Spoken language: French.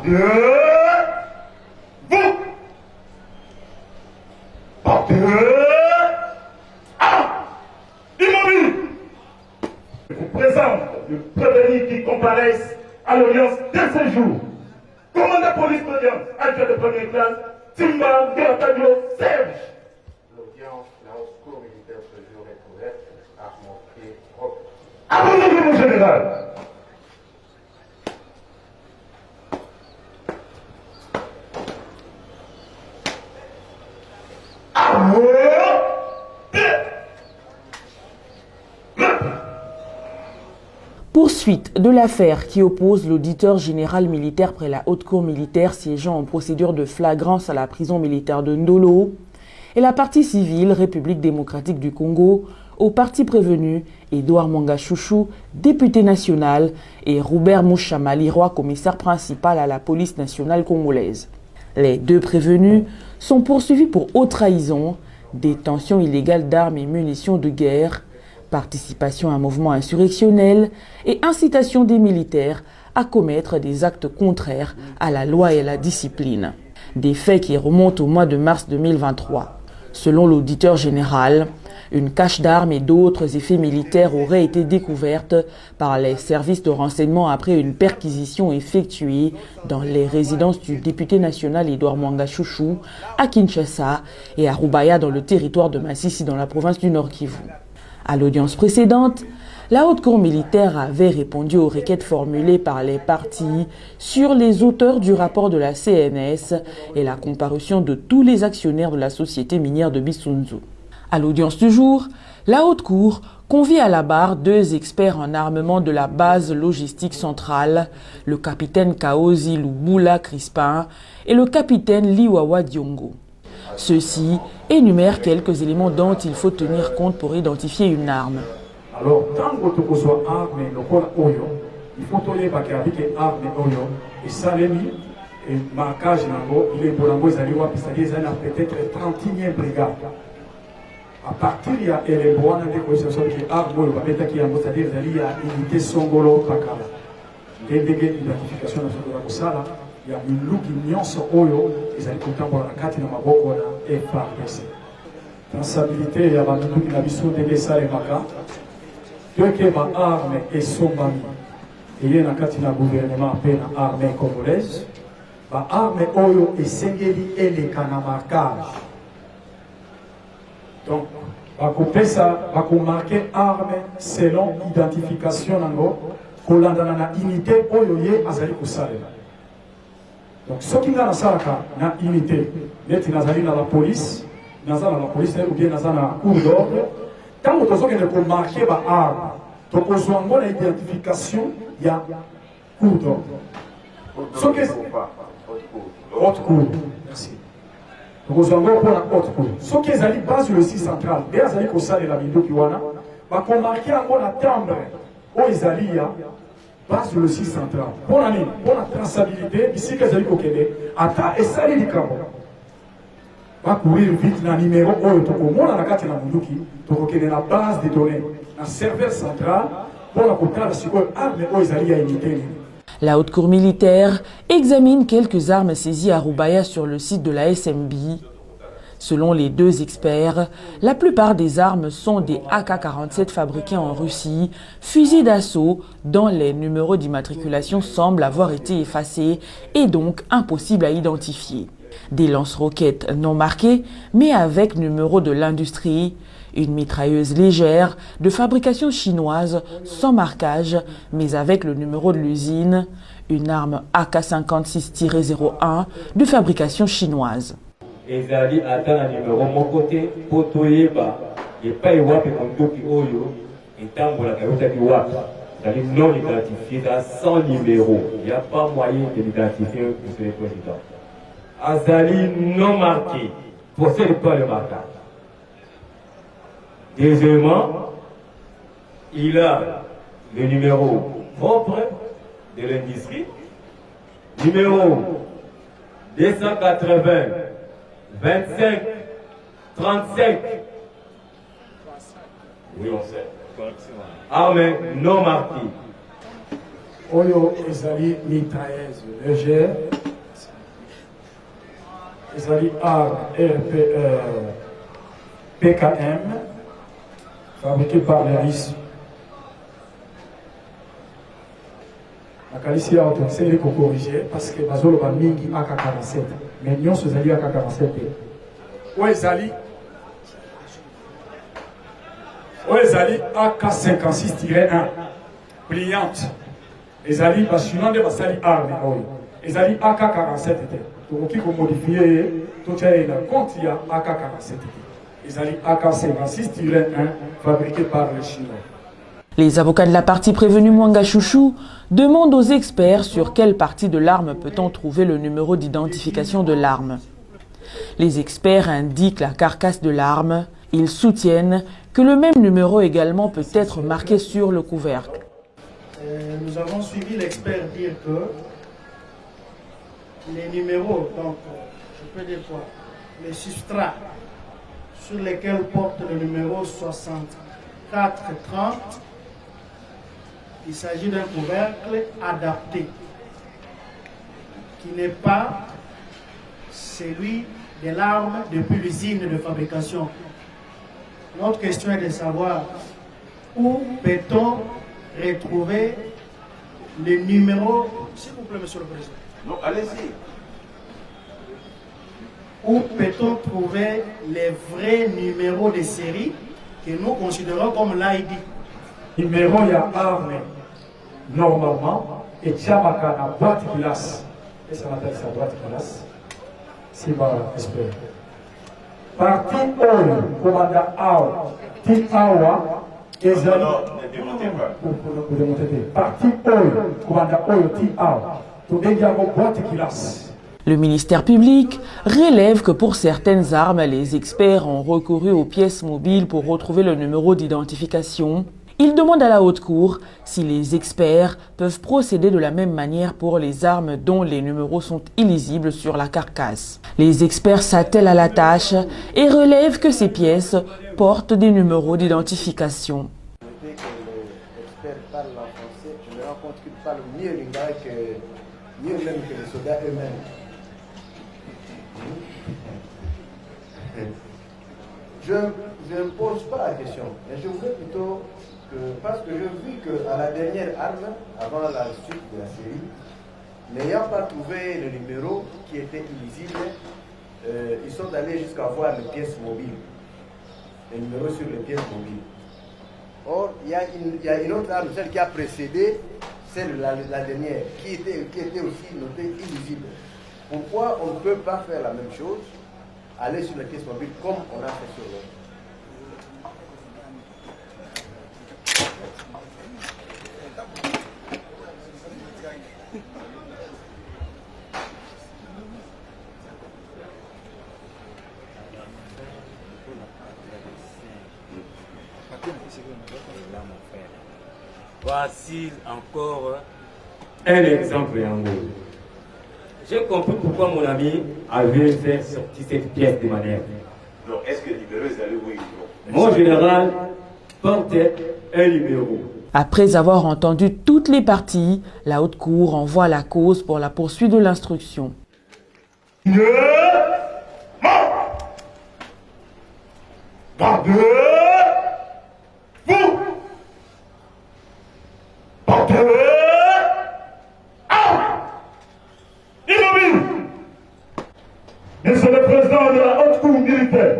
vous. Pas de immobile. Je vous présente le prévenu qui comparaissent à l'audience de ce jour. Commandant de police d'audience, adjoint de première classe, Timba Gertadio Serge. L'audience, la haute cour militaire ce jour est ouverte, à mon pied propre. À vous, mon général. Poursuite de l'affaire qui oppose l'auditeur général militaire près la haute cour militaire siégeant en procédure de flagrance à la prison militaire de Ndolo et la partie civile République démocratique du Congo aux parties prévenues Edouard Mwanga Chouchou, député national, et Robert Mouchama Liroy, commissaire principal à la police nationale congolaise. Les deux prévenus sont poursuivis pour haute trahison, détention illégale d'armes et munitions de guerre, participation à un mouvement insurrectionnel et incitation des militaires à commettre des actes contraires à la loi et à la discipline. Des faits qui remontent au mois de mars 2023. Selon l'auditeur général, une cache d'armes et d'autres effets militaires auraient été découvertes par les services de renseignement après une perquisition effectuée dans les résidences du député national Edouard Mwanga Chouchou à Kinshasa et à Rubaya dans le territoire de Masisi dans la province du Nord Kivu. À l'audience précédente, la haute cour militaire avait répondu aux requêtes formulées par les parties sur les auteurs du rapport de la CNS et la comparution de tous les actionnaires de la société minière de Bissunzu. À l'audience du jour, la haute cour convie à la barre deux experts en armement de la base logistique centrale, le capitaine Kaozi Lubula Crispin et le capitaine Liwawa Diongo. Ceux-ci énumèrent quelques éléments dont il faut tenir compte pour identifier une arme. Alors, tant que tu sois arme, il faut que tu aies arme et salemi et marquage, il est peut-être 31e brigade. À partir il y a les bois qui arme, c'est-à-dire il y a unité Songolo Pakala. Les dégâts d'identification de la il y a une loupe qui nyonso oyo ezali kotambola na kati na maboko na FARDC. Responsabilité ya bantu na biso ndenge esalemaka toke ba arme esombami eye na kati na gouvernement mpe na armée congolaise ba arme oyo esengeli eleka na marquage. Donc bakomarke arme selon identification nango kolandana na unité oyo ye azali kosalela. Donc, ce qui est dans la unité, c'est dans la police, ou bien dans la cour d'ordre. Quand vous avez marqué par arme, donc vous avez une identification, il y a cour d'ordre. Ce qui est haute cour. Merci. Donc vous avez une haute cour. Ce qui est la base du site central, vous avez de la vidéo qui va marquer encore la timbre, où ils allaient. Base le site central. Pour la traçabilité, ici que vous avez coquillé, attends et ça les camps. Va courir vite dans le numéro où tu peux la carte na munduki, tu coquillé la base des données, la serveur central pour la coquille sur quoi arme où ils allaient imiter. La haute cour militaire examine quelques armes saisies à Rubaya sur le site de la SMB. Selon les deux experts, la plupart des armes sont des AK-47 fabriqués en Russie, fusils d'assaut dont les numéros d'immatriculation semblent avoir été effacés et donc impossibles à identifier. Des lance-roquettes non marquées, mais avec numéro de l'industrie, une mitrailleuse légère de fabrication chinoise sans marquage, mais avec le numéro de l'usine, une arme AK-56-01 de fabrication chinoise. ezali ata na numéro moko te po toyeba epai wapi mondoki oyo etambolaka eutaki wapi ezali non identifié dans sans numéro. Il n'y a pas moyen de l'identifier, monsieur le président. Azali non marqué, possède pas le marquage. Deuxièmement, il a le numéro propre de l'industrie, numéro 280 25 35. Oui, on sait. Arme non marquée. Oyo ezali mitrailleuse légère ezali PKM, fabriqué par les RIS. La qualité est autorisée, il faut corriger parce que Bazolo va mingi AK-47. Mais nous, c'est AK-47. Où est Zali AK-56-1, brillante. Ezali, bassulant de Basali arme. Ezali AK-47. Donc, il faut modifier tout ça. Il compte, il y a AK-47. Ezali AK-56-1, fabriqué par les Chinois. Les avocats de la partie prévenue Mwanga Chouchou demandent aux experts sur quelle partie de l'arme peut-on trouver le numéro d'identification de l'arme. Les experts indiquent la carcasse de l'arme. Ils soutiennent que le même numéro également peut être marqué sur le couvercle. Nous avons suivi l'expert dire que les numéros, donc je peux dire quoi, les substrats sur lesquels porte le numéro 6430, il s'agit d'un couvercle adapté qui n'est pas celui de l'arme depuis l'usine de fabrication. Notre question est de savoir où peut-on retrouver le numéro, s'il vous plaît, Monsieur le Président. Non, allez-y. Où peut-on trouver les vrais numéros de série que nous considérons comme l'ID? Numéro il y a arme normalement et Tchamaka na boîte glace. Et ça m'appelle sa boîte glace. C'est ma espère. Parti Oyo, commandant Awa, Ti Awa, Ezali. Non, ne démontez pas. Vous démontez pas. Parti Oyo, commandant Oyo, Ti Awa. Tout est bien boîte glace. Le ministère public relève que pour certaines armes, les experts ont recouru aux pièces mobiles pour retrouver le numéro d'identification. Il demande à la Haute Cour si les experts peuvent procéder de la même manière pour les armes dont les numéros sont illisibles sur la carcasse. Les experts s'attellent à la tâche et relèvent que ces pièces portent des numéros d'identification. Dès que l'expert parle en français, je me rends compte qu'il parle mieux lingala mieux même que les soldats eux-mêmes. Je ne pose pas la question, mais je voudrais plutôt parce que j'ai vu qu'à la dernière arme, avant la suite de la série, n'ayant pas trouvé le numéro qui était illisible, ils sont allés jusqu'à voir les pièces mobiles, les numéros sur les pièces mobiles. Or, il y a une autre arme, celle qui a précédé, celle de la dernière, qui était aussi notée illisible. Pourquoi on ne peut pas faire la même chose, aller sur les pièces mobiles comme on a fait sur l'autre? Voici encore un exemple en gros. J'ai compris pourquoi mon ami avait fait sortir cette pièce de manière. Non, est-ce que le numéro est allé oui ou non? Mon général portait un numéro. Après avoir entendu toutes les parties, la Haute Cour envoie la cause pour la poursuite de l'instruction. Monsieur le Président de la Haute Cour militaire,